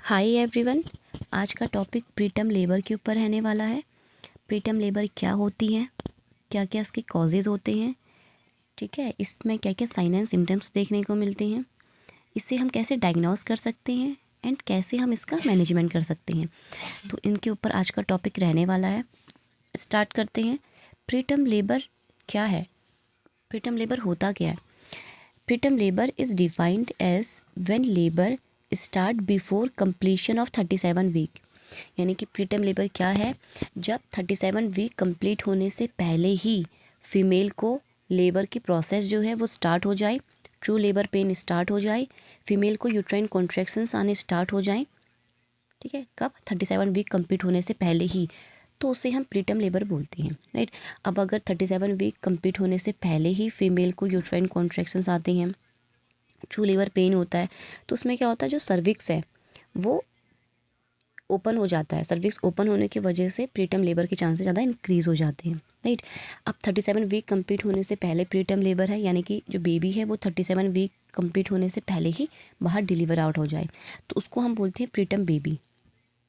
Hi everyone. आज का topic preterm labour के ऊपर रहने वाला है। प्रीटर्म लेबर क्या होती है, क्या क्या इसके कॉजेज़ होते हैं, ठीक है, इसमें क्या क्या साइन एंड सिम्टम्स देखने को मिलते हैं, इससे हम कैसे डायग्नोस कर सकते हैं एंड कैसे हम इसका मैनेजमेंट कर सकते हैं। तो इनके ऊपर आज का टॉपिक रहने वाला है। स्टार्ट करते हैं। प्रीटर्म लेबर क्या है, प्रीटर्म लेबर होता क्या है। Preterm labour is defined as when labour start before completion of 37 week. यानी कि प्रीटर्म लेबर क्या है, जब 37 वीक कंप्लीट होने से पहले ही फीमेल को लेबर की प्रोसेस जो है वो स्टार्ट हो जाए, ट्रू लेबर पेन स्टार्ट हो जाए, फीमेल को यूट्राइन कॉन्ट्रैक्शंस आने स्टार्ट हो जाएं। ठीक है, कब? 37 वीक कंप्लीट होने से पहले ही, तो उसे हम प्रीटर्म लेबर बोलते हैं, राइट। अब अगर 37 वीक कंप्लीट होने से पहले ही फीमेल को यूट्राइन कॉन्ट्रैक्शंस आते हैं, ट्रू लेबर पेन होता है, तो उसमें क्या होता है, जो सर्विक्स है वो ओपन हो जाता है। सर्विक्स ओपन होने की वजह से प्रीटर्म लेबर के चांसेस ज़्यादा इंक्रीज़ हो जाते हैं, राइट। अब 37 वीक कंप्लीट होने से पहले प्रीटर्म लेबर है, यानी कि जो बेबी है वो 37 वीक कंप्लीट होने से पहले ही बाहर डिलीवर आउट हो जाए, तो उसको हम बोलते हैं प्रीटर्म बेबी,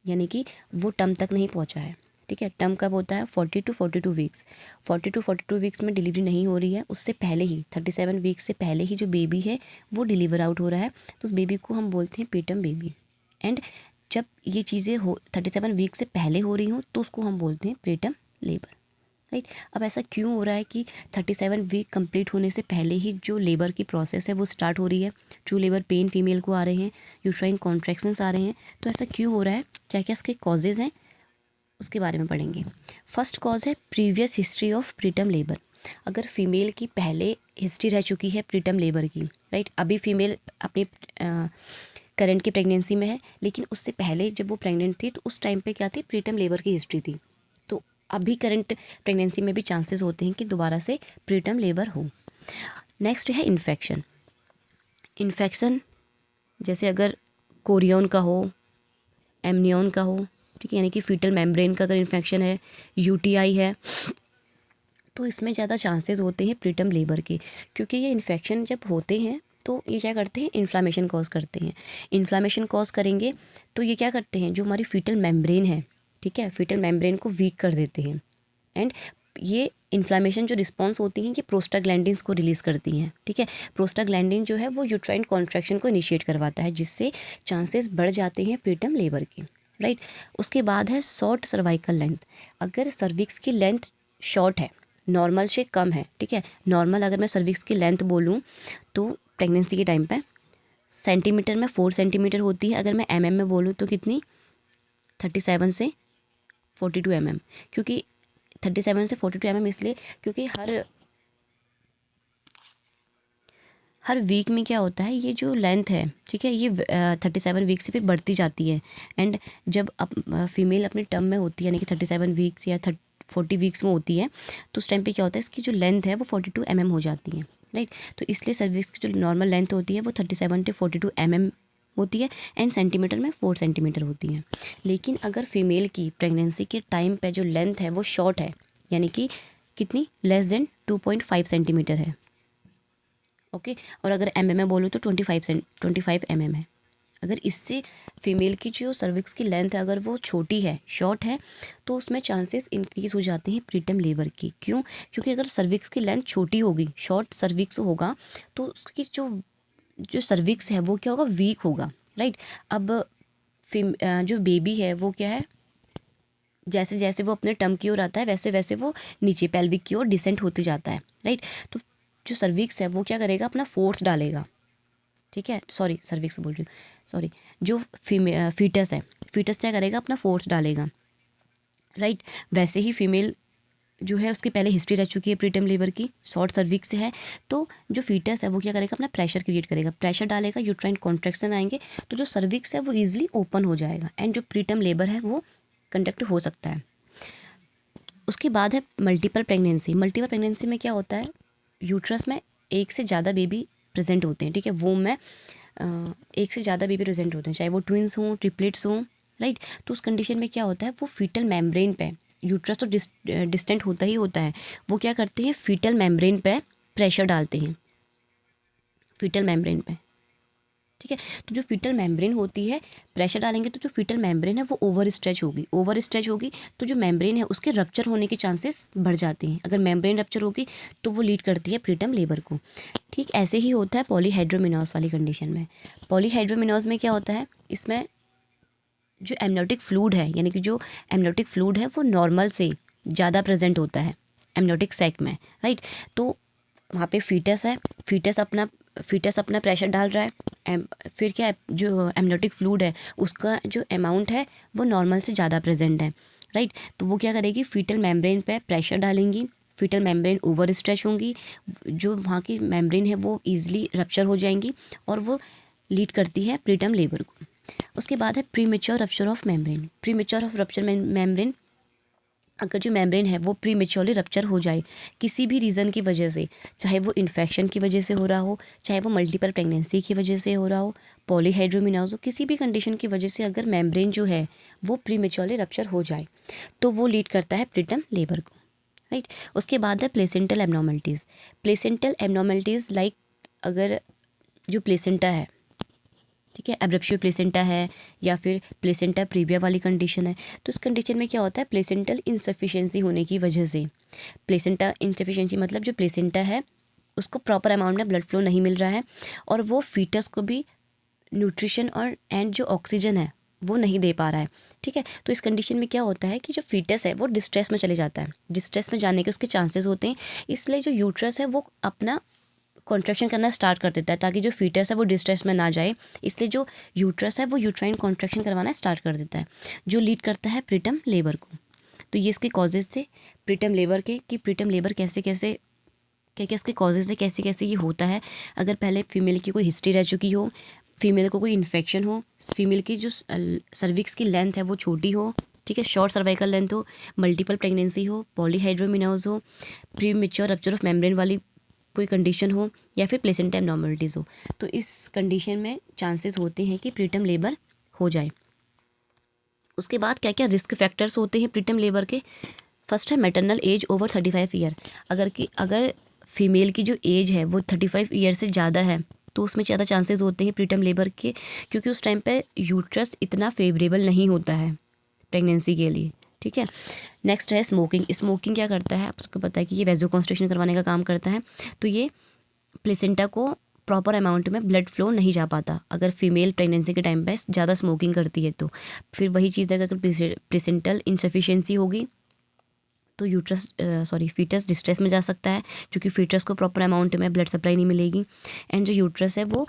यानी कि वो टर्म तक नहीं पहुंचा है। ठीक है, टर्म कब होता है? 40 to 42 वीक्स। 40 to 42 वीक्स में डिलीवरी नहीं हो रही है, उससे पहले ही 37 वीक्स से पहले ही जो बेबी है वो डिलीवर आउट हो रहा है, तो उस बेबी को हम बोलते हैं प्रीटर्म बेबी। एंड जब ये चीज़ें 37 वीक से पहले हो रही हों तो उसको हम बोलते हैं प्रीटर्म लेबर, राइट। अब ऐसा क्यों हो रहा है कि 37 वीक कंप्लीट होने से पहले ही जो लेबर की प्रोसेस है वो स्टार्ट हो रही है, ट्रू लेबर पेन फीमेल को आ रहे हैं, यूट्राइन कॉन्ट्रैक्शंस आ रहे हैं, तो ऐसा क्यों हो रहा है, क्या क्या इसके कॉजेज़ हैं, उसके बारे में पढ़ेंगे। फर्स्ट कॉज है previous history of preterm labour. अगर फीमेल की पहले हिस्ट्री रह चुकी है प्रीटर्म लेबर की, राइट, अभी फीमेल अपनी करंट की प्रेगनेंसी में है, लेकिन उससे पहले जब वो प्रेग्नेंट थी तो उस टाइम पे क्या थी, प्रीटर्म लेबर की हिस्ट्री थी, तो अभी करंट प्रेगनेंसी में भी चांसेस होते हैं कि दोबारा से प्रीटर्म लेबर हो। नेक्स्ट है इन्फेक्शन। इन्फेक्शन जैसे अगर कोरियन का हो, एमनियन का हो, ठीक है, यानी कि फीटल मेम्ब्रेन का अगर इन्फेक्शन है, यूटीआई है, तो इसमें ज़्यादा चांसेस होते हैं प्रीटर्म लेबर के, क्योंकि ये इन्फेक्शन जब होते हैं तो ये क्या करते हैं, इन्फ्लामेशन कॉज करते हैं। इन्फ्लामेशन कॉज करेंगे तो ये क्या करते हैं, जो हमारी फीटल मेम्ब्रेन है, ठीक है, फीटल मेम्ब्रेन को वीक कर देते हैं। एंड ये इन्फ्लामेशन जो रिस्पॉन्स होती हैं, ये प्रोस्टाग्लैंडिन्स को रिलीज़ करती हैं, ठीक है। प्रोस्टाग्लैंडिन जो है वो यूट्राइन कॉन्ट्रैक्शन को इनिशिएट करवाता है, जिससे चांसेस बढ़ जाते हैं प्रीटर्म लेबर के, राइट। उसके बाद है शॉर्ट सर्वाइकल लेंथ। अगर सर्विक्स की लेंथ शॉर्ट है, नॉर्मल से कम है, ठीक है, नॉर्मल अगर मैं सर्विक्स की लेंथ बोलूँ तो प्रेगनेंसी के टाइम पे सेंटीमीटर में 4 सेंटीमीटर होती है, अगर मैं एमएम में बोलूँ तो कितनी, 37 से 42 एमएम। क्योंकि 37 से 42 एमएम इसलिए क्योंकि हर वीक में क्या होता है, ये जो लेंथ है, ठीक है, ये 37 वीक से फिर बढ़ती जाती है। एंड जब फीमेल अपने टर्म में होती है, यानी कि 37 वीक्स या 40 वीक्स में होती है, तो उस टाइम पे क्या होता है, इसकी जो लेंथ है वो 42 एमएम हो जाती है, राइट। तो इसलिए सर्विक्स की जो नॉर्मल लेंथ होती है वो 37 to 42 एमएम होती है, एंड सेंटीमीटर में 4 सेंटीमीटर होती है। लेकिन अगर फीमेल की प्रेगनेंसी के टाइम पे जो लेंथ है वो शॉर्ट है, यानी कि कितनी, लेस देन 2.5 सेंटीमीटर है, ओके, और अगर एमएम में बोलूँ तो 25 एमएम है। अगर इससे फीमेल की जो सर्विक्स की लेंथ है अगर वो छोटी है, शॉर्ट है, तो उसमें चांसेस इंक्रीज़ हो जाते हैं प्रीटर्म लेबर की। क्यों? क्योंकि अगर सर्विक्स की लेंथ छोटी होगी, शॉर्ट सर्विक्स होगा, तो उसकी जो जो सर्विक्स है वो क्या होगा, वीक होगा, राइट। अब जो बेबी है वो क्या है, जैसे जैसे वो अपने टर्म की ओर आता है वैसे वैसे वो नीचे पेल्विक की ओर डिसेंट होते जाता है, राइट। तो जो सर्विक्स है वो क्या करेगा, अपना फोर्स डालेगा, ठीक है, सॉरी सर्विक्स बोल रही हूँ, सॉरी, जो फीटस है, फीटस क्या करेगा, अपना फोर्स डालेगा, राइट। वैसे ही फीमेल जो है उसकी पहले हिस्ट्री रह चुकी है प्रीटर्म लेबर की, शॉर्ट सर्विक्स से है, तो जो फीटस है वो क्या करेगा, अपना प्रेशर क्रिएट करेगा, प्रेशर डालेगा, यूट्राइन कॉन्ट्रैक्शन आएंगे, तो जो सर्विक्स है वो ईजिली ओपन हो जाएगा, एंड जो प्रीटर्म लेबर है वो कंडक्ट हो सकता है। उसके बाद है मल्टीपल प्रेगनेंसी। मल्टीपल प्रेगनेंसी में क्या होता है, यूट्रस में एक से ज़्यादा बेबी प्रेजेंट होते हैं, ठीक है, वोम में एक से ज़्यादा बेबी प्रेजेंट होते हैं, चाहे वो ट्विंस हों, ट्रिपलेट्स हों, राइट। तो उस कंडीशन में क्या होता है, वो फीटल मेम्ब्रेन पे, यूट्रस तो डिस्टेंट होता ही होता है, वो क्या करते हैं, फीटल मेम्ब्रेन पे प्रेशर डालते हैं, फीटल मेम्ब्रेन पे, ठीक है। तो जो फीटल मेम्ब्रेन होती है, प्रेशर डालेंगे तो जो फीटल मेम्ब्रेन है वो ओवर स्ट्रेच होगी तो जो मेम्ब्रेन है उसके रप्चर होने के चांसेस बढ़ जाते हैं। अगर मेम्ब्रेन रप्चर होगी तो वो लीड करती है प्रीटर्म लेबर को। ठीक ऐसे ही होता है पॉलीहाइड्रोमिनोस वाली कंडीशन में। पॉलीहाइड्रोमिनोस में क्या होता है, इसमें जो एमनियोटिक फ्लूइड है, यानी कि जो एमनियोटिक फ्लूइड है वो नॉर्मल से ज़्यादा प्रेजेंट होता है एमनियोटिक सैक में, राइट। तो वहाँ पे फीटस अपना प्रेशर डाल रहा है, फिर क्या है, जो एमनियोटिक फ्लूइड है उसका जो अमाउंट है वो नॉर्मल से ज़्यादा प्रेजेंट है, राइट। तो वो क्या करेगी, फीटल मेम्ब्रेन पे प्रेशर डालेंगी, फीटल मेम्ब्रेन ओवर स्ट्रेच होंगी, जो वहाँ की मेम्ब्रेन है वो ईजिली रप्चर हो जाएंगी और वो लीड करती है प्रीटर्म लेबर को। उसके बाद है premature rupture of membrane. Premature of rupture membrane, अगर जो मेम्ब्रेन है वो प्रीमेच्योरली रप्चर हो जाए किसी भी रीज़न की वजह से, चाहे वो इन्फेक्शन की वजह से हो रहा हो, चाहे वो मल्टीपल प्रेगनेंसी की वजह से हो रहा हो, पॉलीहाइड्रोमिनोस हो, किसी भी कंडीशन की वजह से अगर मेम्ब्रेन जो है वो प्रीमेच्योरली रप्चर हो जाए तो वो लीड करता है प्रीटर्म लेबर को, राइट। उसके बाद है placental abnormalities. Placental abnormalities like, अगर जो प्लेसेंटा है, ठीक है, एब्रप्शियो प्लेसेंटा है या फिर प्लेसेंटा प्रीविया वाली कंडीशन है, तो इस कंडीशन में क्या होता है, प्लेसेंटल इंसफिशिएंसी होने की वजह से, प्लेसेंटा इंसफिशिएंसी मतलब जो प्लेसेंटा है उसको प्रॉपर अमाउंट में ब्लड फ्लो नहीं मिल रहा है और वो फीटस को भी न्यूट्रिशन और एंड जो ऑक्सीजन है वो नहीं दे पा रहा है, ठीक है। तो इस कंडीशन में क्या होता है कि जो फीटस है वो डिस्ट्रेस में चले जाता है, डिस्ट्रेस में जाने के उसके चांसेस होते हैं, इसलिए जो यूट्रस है वो अपना कॉन्ट्रैक्शन करना स्टार्ट कर देता है ताकि जो फीटस है वो डिस्ट्रेस में ना जाए, इसलिए जो यूट्रस है वो यूट्राइन कॉन्ट्रैक्शन करवाना स्टार्ट कर देता है, जो लीड करता है प्रीटर्म लेबर को। तो ये इसके कॉजेज़ थे प्रीटर्म लेबर के, कि प्रीटर्म लेबर कैसे कैसे, क्या क्या इसके कॉजेज़ है, कैसे कैसे ये होता है। अगर पहले फीमेल की कोई हिस्ट्री रह चुकी हो, फीमेल को कोई इन्फेक्शन हो, फीमेल की जो सर्विक्स की लेंथ है वो छोटी हो, ठीक है, शॉर्ट सर्वाइकल लेंथ हो, मल्टीपल प्रेगनेंसी हो, पॉलीहाइड्रोमिनोस हो, pre mature rupture of membrane वाली कोई कंडीशन हो या फिर प्लेसेंटा एबनॉर्मलिटीज़ हो, तो इस कंडीशन में चांसेस होते हैं कि प्रीटर्म लेबर हो जाए। उसके बाद क्या क्या रिस्क फैक्टर्स होते हैं प्रीटर्म लेबर के। फर्स्ट है मैटरनल एज ओवर 35 ईयर। अगर फीमेल की जो एज है वो 35 ईयर से ज़्यादा है तो उसमें ज़्यादा चांसेस होते हैं प्रीटर्म लेबर के, क्योंकि उस टाइम पे यूट्रस इतना फेवरेबल नहीं होता है प्रेगनेंसी के लिए, ठीक है। नेक्स्ट है स्मोकिंग। स्मोकिंग क्या करता है, आप सबको पता है कि ये वेजोकॉन्स्ट्रिक्शन करवाने का काम करता है, तो ये प्लेसेंटा को प्रॉपर अमाउंट में ब्लड फ्लो नहीं जा पाता अगर फीमेल प्रेगनेंसी के टाइम पे ज़्यादा स्मोकिंग करती है। तो फिर वही चीज़ है, अगर प्लेसेंटल इंसफिशिएंसी होगी तो फीटस डिस्ट्रेस में जा सकता है क्योंकि फीटस को प्रॉपर अमाउंट में ब्लड सप्लाई नहीं मिलेगी, एंड जो यूट्रस है वो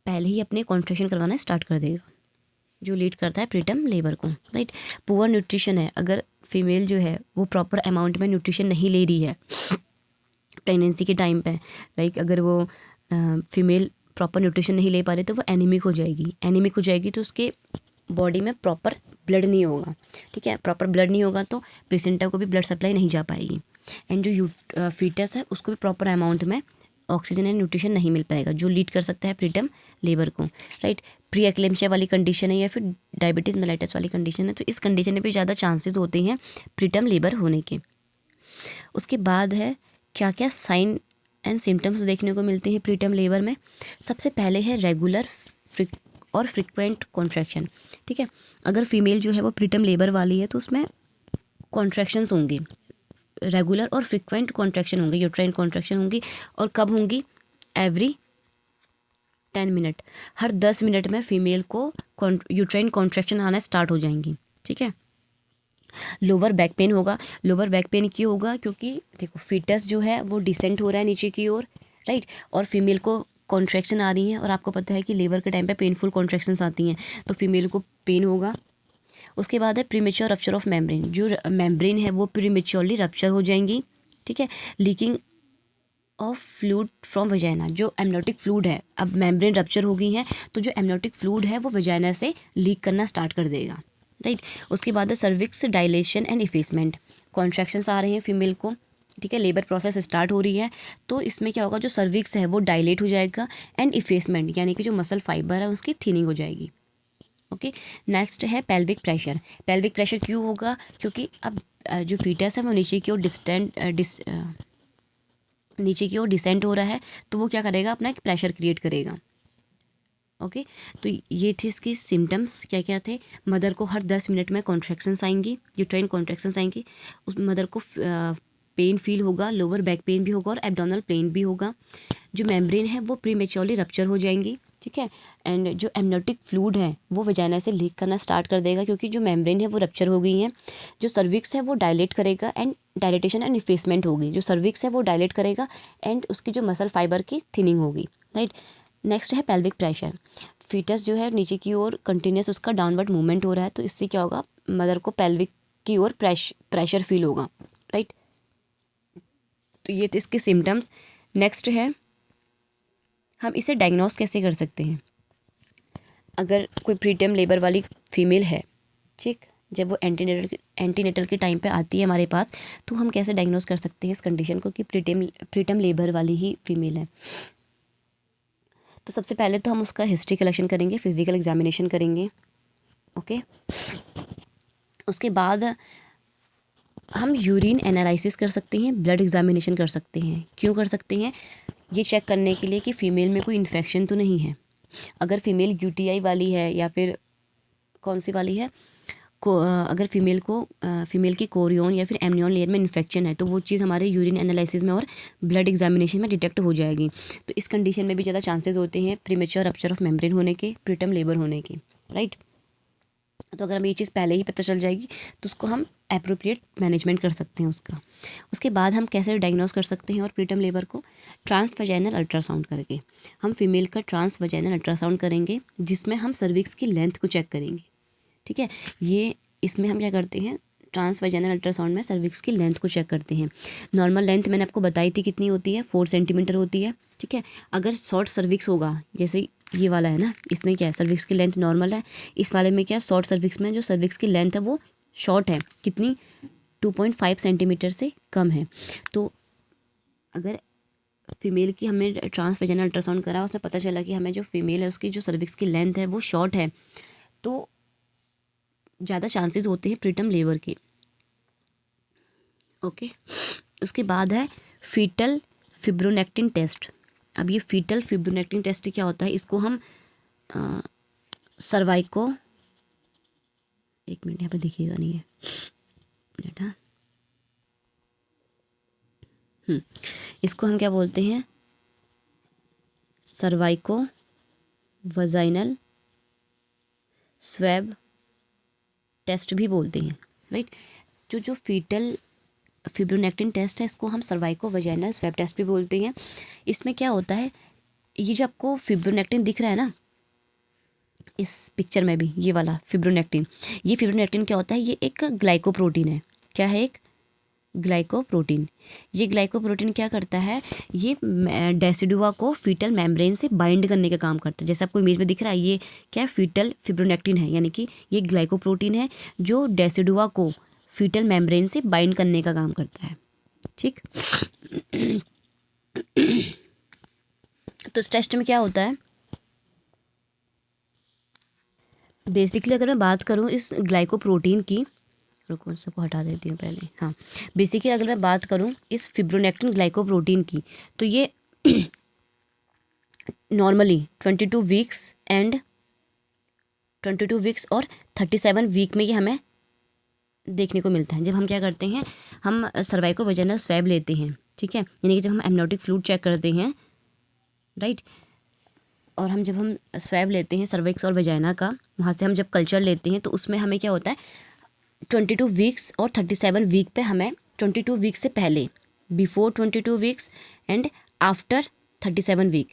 पहले ही अपने कॉन्ट्रैक्शन करवाना स्टार्ट कर देगा, जो लीड करता है प्रीटर्म लेबर को, राइट। पुअर न्यूट्रिशन है, अगर फीमेल जो है वो प्रॉपर अमाउंट में न्यूट्रिशन नहीं ले रही है प्रेगनेंसी के टाइम पे, लाइक अगर वो फीमेल प्रॉपर न्यूट्रिशन नहीं ले पा रही तो वो एनीमिक हो जाएगी तो उसके बॉडी में प्रॉपर ब्लड नहीं होगा, ठीक है। प्रॉपर ब्लड नहीं होगा तो प्लेसेंटा को भी ब्लड सप्लाई नहीं जा पाएगी, एंड जो फीटस है उसको भी प्रॉपर अमाउंट में ऑक्सीजन एंड न्यूट्रिशन नहीं मिल पाएगा, जो लीड कर सकता है प्रीटर्म लेबर को, राइट। प्री एक्लेम्शिया वाली कंडीशन है या फिर डायबिटीज़ मेलाइटस वाली कंडीशन है, तो इस कंडीशन में भी ज़्यादा चांसेस होते हैं प्रीटर्म लेबर होने के। उसके बाद है क्या क्या साइन एंड सिम्टम्स देखने को मिलते हैं प्रीटर्म लेबर में। सबसे पहले है रेगुलर और फ्रिक्वेंट कॉन्ट्रैक्शन, ठीक है। अगर फीमेल जो है वो प्रीटर्म लेबर वाली है तो उसमें कॉन्ट्रैक्शंस होंगे, रेगुलर और फ्रिक्वेंट कॉन्ट्रैक्शन होंगे, यूट्राइन कॉन्ट्रैक्शन होंगी, और कब होंगी, एवरी 10 मिनट, हर 10 मिनट में फीमेल को यूट्राइन कॉन्ट्रैक्शन आना स्टार्ट हो जाएंगी, ठीक है। लोअर बैक पेन होगा। लोअर बैक पेन क्यों होगा, क्योंकि देखो फीटस जो है वो डिसेंट हो रहा है नीचे की ओर, राइट, और फीमेल को कॉन्ट्रैक्शन आ रही है, और आपको पता है कि लेबर के टाइम पे पेनफुल कॉन्ट्रैक्शंस आती हैं तो फीमेल को पेन होगा। उसके बाद है प्रीमेच्योर रप्चर ऑफ मेम्ब्रेन, जो मेम्ब्रेन है वो प्रीमेच्योरली रप्चर हो जाएंगी, ठीक है। Leaking of fluid from vagina, जो एमनियोटिक फ्लूइड है, अब मेम्ब्रेन रप्चर हो गई है तो जो एमनियोटिक फ्लूइड है वो वजाइना से लीक करना स्टार्ट कर देगा, राइट। उसके बाद है cervix dilation and effacement, contractions आ रहे हैं फीमेल को, ठीक है, लेबर प्रोसेस स्टार्ट हो रही है तो इसमें क्या होगा, जो सर्विक्स है वो डायलेट हो जाएगा, एंड इफेसमेंट यानी कि जो मसल फाइबर है उसकी थिनिंग हो जाएगी, ओके। नेक्स्ट है पेल्विक प्रेशर। पेल्विक प्रेशर क्यों होगा, क्योंकि अब जो फीटस है वो नीचे की ओर नीचे की ओर डिसेंट हो रहा है तो वो क्या करेगा, अपना एक प्रेशर क्रिएट करेगा, ओके। तो ये थे इसकी सिम्टम्स, क्या क्या थे। मदर को हर 10 मिनट में कॉन्ट्रैक्शंस आएंगी, यूट्राइन कॉन्ट्रैक्शंस आएंगी। उस मदर को पेन फील होगा, लोअर बैक पेन भी होगा और एब्डोमिनल पेन भी होगा। जो मेम्ब्रेन है वो प्रीमेच्योरली रप्चर हो जाएंगी, ठीक है। एंड जो एमनियोटिक फ्लूइड है वो वजाइना से लीक करना स्टार्ट कर देगा, क्योंकि जो मेम्ब्रेन है वो रप्चर हो गई है। जो सर्विक्स है वो डायलेट करेगा एंड डायलेटेशन एंड इफेसमेंट होगी। जो सर्विक्स है वो डायलेट करेगा एंड उसकी जो मसल फाइबर की थिनिंग होगी, राइट। नेक्स्ट है पेल्विक प्रेशर। फीटस जो है नीचे की ओर कंटिन्यूस उसका डाउनवर्ड मूवमेंट हो रहा है, तो इससे क्या होगा, मदर को पेल्विक की ओर प्रेशर फील होगा, राइट। तो ये थे इसके सिम्टम्स। नेक्स्ट है हम इसे डायग्नोस कैसे कर सकते हैं। अगर कोई प्रीटर्म लेबर वाली फीमेल है, ठीक, जब वो एंटीनेटल के टाइम पे आती है हमारे पास, तो हम कैसे डायग्नोस कर सकते हैं इस कंडीशन को कि प्रीटर्म लेबर वाली ही फीमेल है। तो सबसे पहले तो हम उसका हिस्ट्री कलेक्शन करेंगे, फिजिकल एग्जामिनेशन करेंगे, ओके। उसके बाद हम यूरिन एनालिसिस कर सकते हैं, ब्लड एग्जामिनेशन कर सकते हैं। क्यों कर सकते हैं, ये चेक करने के लिए कि फ़ीमेल में कोई इन्फेक्शन तो नहीं है। अगर फीमेल यूटीआई वाली है या फिर कौन सी वाली है अगर फीमेल की कोरियन या फिर एमनियन लेयर में इन्फेक्शन है, तो वो चीज़ हमारे यूरिन एनालिसिस में और ब्लड एग्जामिनेशन में डिटेक्ट हो जाएगी। तो इस कंडीशन में भी ज़्यादा चांसेस होते हैं प्रीमेच्योर रप्चर ऑफ मेम्ब्रेन होने के, प्रीटर्म लेबर होने के, राइट। तो अगर हमें ये चीज़ पहले ही पता चल जाएगी तो उसको हम एप्रोप्रिएट मैनेजमेंट कर सकते हैं उसका। उसके बाद हम कैसे डायग्नोस कर सकते हैं और प्रीटर्म लेबर को, ट्रांस वजाइनल अल्ट्रासाउंड करके। हम फीमेल का ट्रांस वजाइनल अल्ट्रासाउंड करेंगे, जिसमें हम सर्विक्स की लेंथ को चेक करेंगे, ठीक है। ये इसमें हम क्या करते हैं, ट्रांस वजाइनल अल्ट्रासाउंड में सर्विक्स की लेंथ को चेक करते हैं। नॉर्मल लेंथ मैंने आपको बताई थी कितनी होती है, 4 सेंटीमीटर होती है, ठीक है। अगर शॉर्ट सर्विक्स होगा, जैसे ये वाला है ना, इसमें क्या है, सर्विक्स की लेंथ नॉर्मल है। इस वाले में क्या, शॉर्ट सर्विक्स में जो सर्विक्स की लेंथ है वो शॉर्ट है, कितनी, 2.5 सेंटीमीटर से कम है। तो अगर फीमेल की हमने ट्रांस वजाइनल अल्ट्रासाउंड करा, उसमें पता चला कि हमें जो फीमेल है उसकी जो सर्विक्स की लेंथ है वो शॉर्ट है, तो ज़्यादा चांसेस होते हैं प्रीटर्म लेबर के, ओके। उसके बाद है फीटल फिब्रोनेक्टिन टेस्ट। अब ये फीटल फिब्रोनेक्टिन टेस्ट क्या होता है, इसको हम सर्वाइको, एक मिनट यहाँ पे दिखिएगा नहीं है, मिनट, हाँ, इसको हम क्या बोलते हैं, सर्वाइको वजाइनल स्वैब टेस्ट भी बोलते हैं, राइट। जो फीटल फिब्रोनेक्टिन टेस्ट है, इसको हम सर्वाइको वजाइनल स्वैब टेस्ट भी बोलते हैं। इसमें क्या होता है, ये जो आपको फिब्रोनेक्टिन दिख रहा है ना इस पिक्चर में भी, ये वाला फिब्रोनेक्टिन, ये फिब्रोनेक्टिन क्या होता है, ये एक ग्लाइकोप्रोटीन है। क्या है, एक ग्लाइकोप्रोटीन। ये ग्लाइकोप्रोटीन क्या करता है, ये डेसिडुआ को फीटल मेम्ब्रेन से बाइंड करने का काम करता है। जैसे आपको इमेज में दिख रहा है, ये क्या है, फीटल फिब्रोनेक्टिन है, यानी कि ये ग्लाइकोप्रोटीन है जो डेसिडुआ को फीटल मेम्ब्रेन से बाइंड करने का काम करता है, ठीक। तो इस टेस्ट में क्या होता है, बेसिकली अगर मैं बात करूँ इस ग्लाइकोप्रोटीन की, रुको सबको हटा देती हूँ पहले, हाँ, बेसिकली अगर मैं बात करूँ इस फिब्रोनेक्टिन ग्लाइकोप्रोटीन की, तो ये नॉर्मली 22 वीक्स और 37 वीक में ये हमें देखने को मिलता है। जब हम क्या करते हैं, हम सर्वाइको वजाइनल स्वैब लेते हैं, ठीक है, यानी कि जब हम एमनियोटिक फ्लूइड चेक करते हैं, राइट, और जब हम स्वैब लेते हैं सर्विक्स और वजाइना का, वहाँ से हम जब कल्चर लेते हैं, तो उसमें हमें क्या होता है, 22 वीक्स और 37 वीक पे हमें 22 वीक से पहले, before 22 weeks and after 37 week,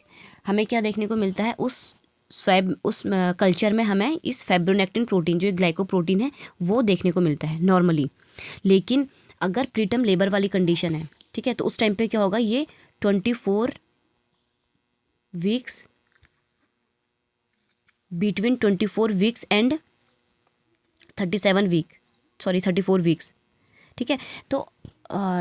हमें क्या देखने को मिलता है, उस स्वैब, उस कल्चर में हमें इस फाइब्रोनेक्टिन प्रोटीन, जो एक ग्लाइकोप्रोटीन है, वो देखने को मिलता है नॉर्मली। लेकिन अगर प्रीटर्म लेबर वाली कंडीशन है, ठीक है, तो उस टाइम पे क्या होगा, ये 24 weeks, between 24 weeks and 34 weeks, ठीक है। तो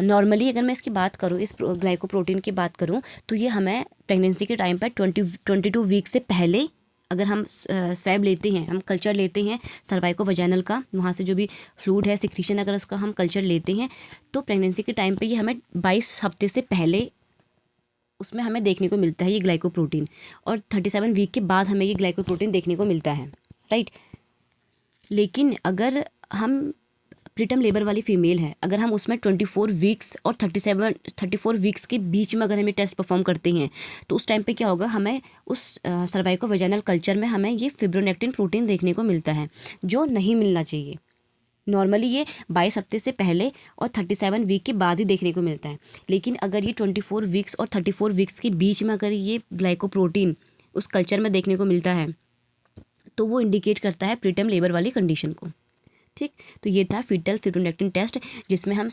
नॉर्मली अगर मैं इसकी बात करूँ, इस ग्लाइकोप्रोटीन की बात करूँ, तो ये हमें प्रेगनेंसी के टाइम पर 22 वीक से पहले अगर हम स्वैब लेते हैं, हम कल्चर लेते हैं सर्वाइको वजाइनल का, वहाँ से जो भी फ्लूइड है, सिक्रीशन, अगर उसका हम कल्चर लेते हैं, तो प्रेगनेंसी के टाइम पे ये हमें 22 हफ्ते से पहले उसमें हमें देखने को मिलता है ये ग्लाइकोप्रोटीन, और 37 वीक के बाद हमें ये ग्लाइकोप्रोटीन देखने को मिलता है, राइट। लेकिन अगर हम प्रीटर्म लेबर वाली फीमेल है, अगर हम उसमें 24 वीक्स और 34 वीक्स के बीच में अगर हम ये टेस्ट परफॉर्म करते हैं, तो उस टाइम पे क्या होगा, हमें उस सर्वाइको वेजाइनल कल्चर में हमें ये फिब्रोनेक्टिन प्रोटीन देखने को मिलता है, जो नहीं मिलना चाहिए। नॉर्मली ये 22 हफ्ते से पहले और 37 वीक के बाद ही देखने को मिलता है। लेकिन अगर ये 24 वीक्स और 34 वीक्स के बीच में अगर ये ग्लाइकोप्रोटीन उस कल्चर में देखने को मिलता है, तो वो इंडिकेट करता है प्रीटर्म लेबर वाली कंडीशन को, ठीक। तो ये था फीटल फिब्रोनेक्टिन टेस्ट, जिसमें हम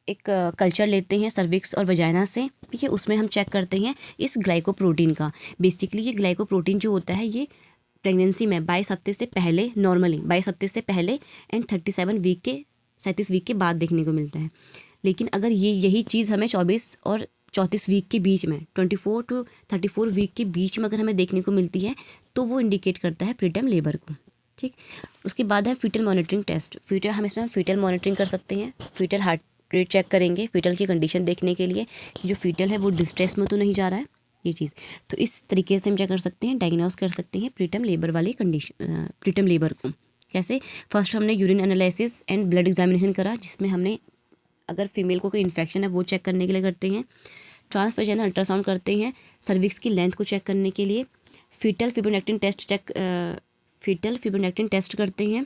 एक कल्चर लेते हैं सर्विक्स और वजाइना से, ठीक है। उसमें हम चेक करते हैं इस ग्लाइकोप्रोटीन का। बेसिकली ये ग्लाइकोप्रोटीन जो होता है ये प्रेगनेंसी में 22 हफ्ते से पहले, नॉर्मली 22 हफ्ते से पहले एंड 37 वीक के बाद देखने को मिलता है। लेकिन अगर यही चीज़ हमें 24 और 34 वीक के बीच में, 24 टू 34 वीक के बीच में अगर हमें देखने को मिलती है, तो वो इंडिकेट करता है प्रीटर्म लेबर को, ठीक। उसके बाद है फीटल मॉनिटरिंग टेस्ट। हम इसमें फीटल मॉनिटरिंग कर सकते हैं। फीटल हार्ट रेट चेक करेंगे फीटल की कंडीशन देखने के लिए कि जो फीटल है वो डिस्ट्रेस में तो नहीं जा रहा है, ये चीज़। तो इस तरीके से हम क्या कर सकते हैं, डायग्नोस कर सकते हैं प्रीटर्म लेबर वाली कंडीशन, प्रीटर्म लेबर को। कैसे? फर्स्ट हमने urine analysis and blood examination करा, जिसमें हमने अगर फीमेल को कोई इन्फेक्शन है वो चेक करने के लिए करते हैं। ट्रांसवेजाइनल अल्ट्रासाउंड करते हैं सर्विक्स की लेंथ को चेक करने के लिए। फीटल फिब्रोनेक्टिन टेस्ट करते हैं,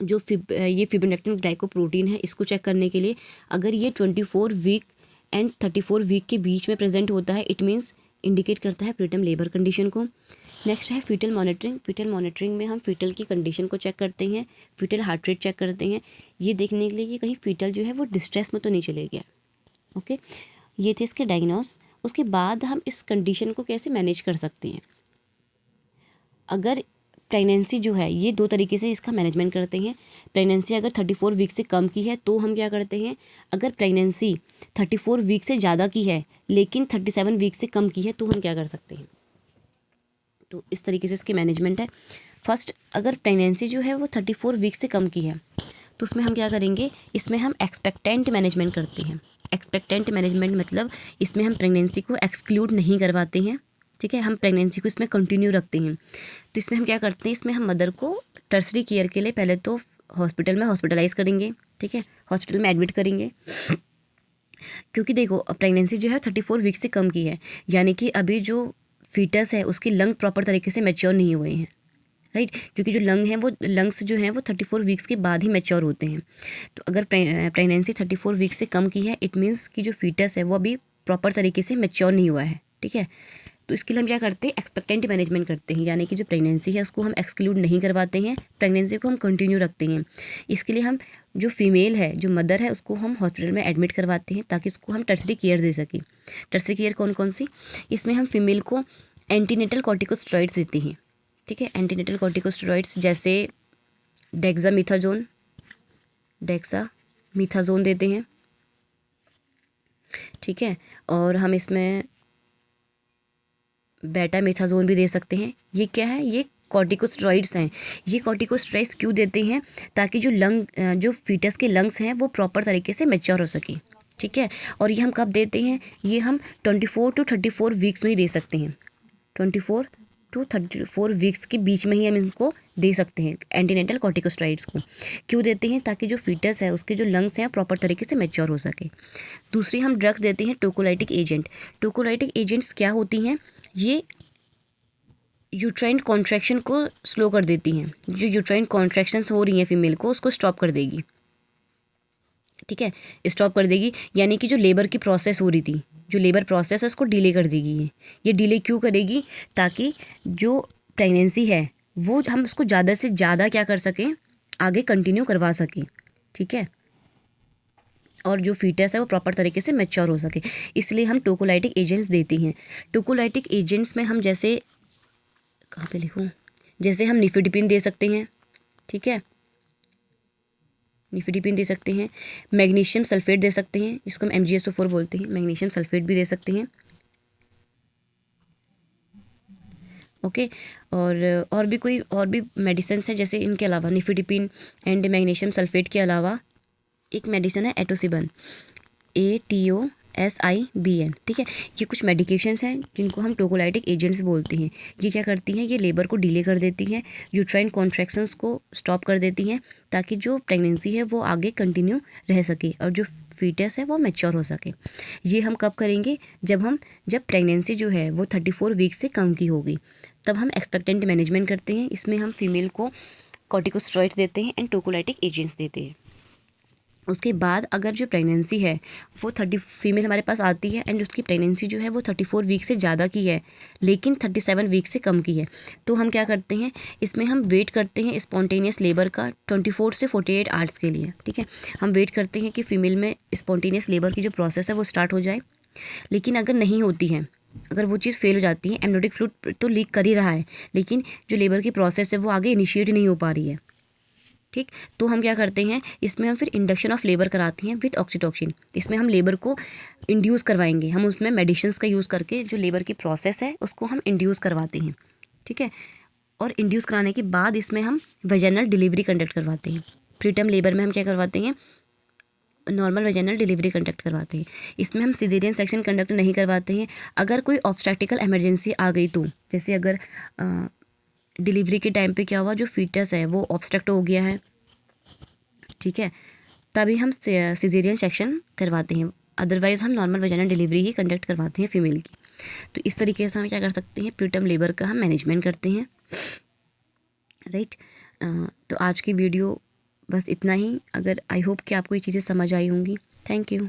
जो ये फिब्रोनेक्टिन ग्लाइकोप्रोटीन है इसको चेक करने के लिए। अगर ये 24 वीक एंड 34 वीक के बीच में प्रेजेंट होता है, इट मीन्स इंडिकेट करता है प्रीटर्म लेबर कंडीशन को। नेक्स्ट है फीटल मॉनिटरिंग। फीटल मॉनिटरिंग में हम फीटल की कंडीशन को चेक करते हैं, फीटल हार्ट रेट चेक करते हैं, ये देखने के लिए कि कहीं फीटल जो है वो डिस्ट्रेस में तो नहीं चले गया। ओके, ये थे इसके डायग्नोस। उसके बाद हम इस कंडीशन को कैसे मैनेज कर सकते हैं। अगर प्रेगनेंसी जो है, ये दो तरीके से इसका मैनेजमेंट करते हैं। प्रेगनेंसी अगर 34 वीक से कम की है तो हम क्या करते हैं, अगर प्रेगनेंसी 34 वीक से ज़्यादा की है लेकिन 37 वीक से कम की है तो हम क्या कर सकते हैं। तो इस तरीके से इसकी मैनेजमेंट है। फर्स्ट, अगर प्रेगनेंसी जो है वो 34 वीक से कम की है तो उसमें हम क्या करेंगे, इसमें हम एक्सपेक्टेंट मैनेजमेंट करते हैं। एक्सपेक्टेंट मैनेजमेंट मतलब इसमें हम प्रेगनेंसी को एक्सक्लूड नहीं करवाते हैं, ठीक है, हम प्रेगनेंसी को इसमें कंटिन्यू रखते हैं। तो इसमें हम क्या करते हैं, इसमें हम मदर को टर्सरी केयर के लिए पहले तो हॉस्पिटल में हॉस्पिटलाइज करेंगे, ठीक है, हॉस्पिटल में एडमिट करेंगे। क्योंकि देखो प्रेगनेंसी जो है 34 वीक से कम की है, यानी कि अभी जो फीटस है उसकी लंग प्रॉपर तरीके से मैच्योर नहीं हुए हैं, राइट। क्योंकि जो लंग्स जो हैं वो 34 वीक्स के बाद ही मैच्योर होते हैं। तो अगर प्रेगनेंसी 34 वीक्स से कम की है, इट मीन्स कि जो फीटस है वो अभी प्रॉपर तरीके से मैच्योर नहीं हुआ है, ठीक है। तो इसके लिए हम क्या करते हैं, एक्सपेक्टेंट मैनेजमेंट करते हैं, यानी कि जो प्रेगनेंसी है उसको हम एक्सक्लूड नहीं करवाते हैं, प्रेगनेंसी को हम कंटिन्यू रखते हैं। इसके लिए हम जो फीमेल है, जो मदर है, उसको हम हॉस्पिटल में एडमिट करवाते हैं ताकि उसको हम टर्सरी केयर दे सकें। टर्सरी केयर कौन कौन सी, इसमें हम फीमेल को एंटीनेटल कॉर्टिकोस्टेरॉइड्स देते हैं, ठीक है। एंटीनेटल कॉर्टिकोस्टेरॉइड्स जैसे डेक्सामीथाजोन देते हैं, ठीक है। और हम इसमें बेटामेथाजोन भी दे सकते हैं। ये क्या है, ये कॉर्टिकोस्टेरॉइड्स हैं। ये कॉर्टिकोस्टेरॉइड्स क्यों देते हैं, ताकि जो फीटस के लंग्स हैं वो प्रॉपर तरीके से मैच्योर हो सके, ठीक है। और ये हम कब देते हैं, ये हम 24 टू 34 वीक्स में ही दे सकते हैं। 24 टू 34 वीक्स के बीच में ही हम इनको दे सकते हैं एंटीनेटल कॉर्टिकोस्टेरॉइड्स को। क्यों देते हैं, ताकि जो फीटस है उसके जो लंग्स हैं प्रॉपर तरीके से मैच्योर हो सके। दूसरी हम ड्रग्स देते हैं टोकोलाइटिक एजेंट। टोकोलाइटिक एजेंट्स क्या होती हैं, ये यूट्राइन कॉन्ट्रैक्शन को स्लो कर देती हैं। जो यूट्राइन कॉन्ट्रैक्शंस हो रही हैं फीमेल को, उसको स्टॉप कर देगी, ठीक है, स्टॉप कर देगी। यानी कि जो लेबर की प्रोसेस हो रही थी, जो लेबर प्रोसेस है उसको डिले कर देगी। ये डिले क्यों करेगी, ताकि जो प्रेगनेंसी है वो हम उसको ज़्यादा से ज़्यादा क्या कर सकें, आगे कंटिन्यू करवा सकें, ठीक है। और जो फीटस है वो प्रॉपर तरीके से मैच्योर हो सके, इसलिए हम टोकोलाइटिक एजेंट्स देती हैं। टोकोलाइटिक एजेंट्स में हम जैसे, कहाँ पे लिखूँ, जैसे हम निफेडिपिन दे सकते हैं, ठीक है, निफेडिपिन दे सकते हैं। मैग्नीशियम सल्फेट दे सकते हैं, जिसको हम MgSO4 बोलते हैं, मैग्नीशियम सल्फेट भी दे सकते हैं, ओके। और भी मेडिसिन है, जैसे इनके अलावा निफेडिपिन एंड मैग्नीशियम सल्फेट के अलावा एक मेडिसिन है एटोसिबन, ATO SIBN, ठीक है। ये कुछ मेडिकेशंस हैं जिनको हम टोकोलाइटिक एजेंट्स बोलते हैं। ये क्या करती हैं, ये लेबर को डिले कर देती हैं, यूट्राइन कॉन्ट्रैक्शंस को स्टॉप कर देती हैं, ताकि जो प्रेगनेंसी है वो आगे कंटिन्यू रह सके और जो फीटस है वो मैच्योर हो सके। ये हम कब करेंगे, जब प्रेगनेंसी जो है वो 34 वीक से कम की होगी, तब हम एक्सपेक्टेंट मैनेजमेंट करते हैं। इसमें हम फीमेल को कॉर्टिकोस्टेरॉइड्स देते हैं एंड टोकोलाइटिक एजेंट्स देते हैं। उसके बाद अगर जो प्रेगनेंसी है वो फीमेल हमारे पास आती है एंड उसकी प्रेगनेंसी जो है वो 34 वीक से ज़्यादा की है, लेकिन 37 वीक से कम की है, तो हम क्या करते हैं, इसमें हम वेट करते हैं स्पॉन्टेनियस लेबर का 24 से 48 आवर्स के लिए, ठीक है। हम वेट करते हैं कि फ़ीमेल में स्पॉन्टेनियस लेबर की जो प्रोसेस है वो स्टार्ट हो जाए। लेकिन अगर नहीं होती है, अगर वो चीज़ फेल हो जाती है, एमनियोटिक फ्लूइड तो लीक कर ही रहा है, लेकिन जो लेबर की प्रोसेस है वो आगे इनिशिएट नहीं हो पा रही है, ठीक, तो हम क्या करते हैं, इसमें हम फिर इंडक्शन ऑफ लेबर कराते हैं विथ ऑक्सीटोसिन। इसमें हम लेबर को इंड्यूस करवाएंगे, हम उसमें मेडिसिन्स का यूज़ करके जो लेबर की प्रोसेस है उसको हम इंड्यूस करवाते हैं, ठीक है। और इंड्यूस कराने के बाद इसमें हम वेजाइनल डिलीवरी कंडक्ट करवाते हैं। प्रीटर्म लेबर में हम क्या करवाते हैं, नॉर्मल वेजाइनल डिलीवरी कंडक्ट करवाते हैं। इसमें हम सिजेरियन सेक्शन कंडक्ट नहीं करवाते हैं। अगर कोई ऑब्स्टेटिकल इमरजेंसी आ गई तो, जैसे अगर डिलीवरी के टाइम पे क्या हुआ, जो फीटस है वो ऑब्स्ट्रक्ट हो गया है, ठीक है, तभी हम सिजेरियन सेक्शन करवाते हैं। अदरवाइज़ हम नॉर्मल वेजाइनल डिलीवरी ही कंडक्ट करवाते हैं फीमेल की। तो इस तरीके से हम क्या कर सकते हैं, प्रीटर्म लेबर का हम मैनेजमेंट करते हैं, राइट। तो आज की वीडियो बस इतना ही। अगर आई होप कि आपको ये चीज़ें समझ आई होंगी। Thank you.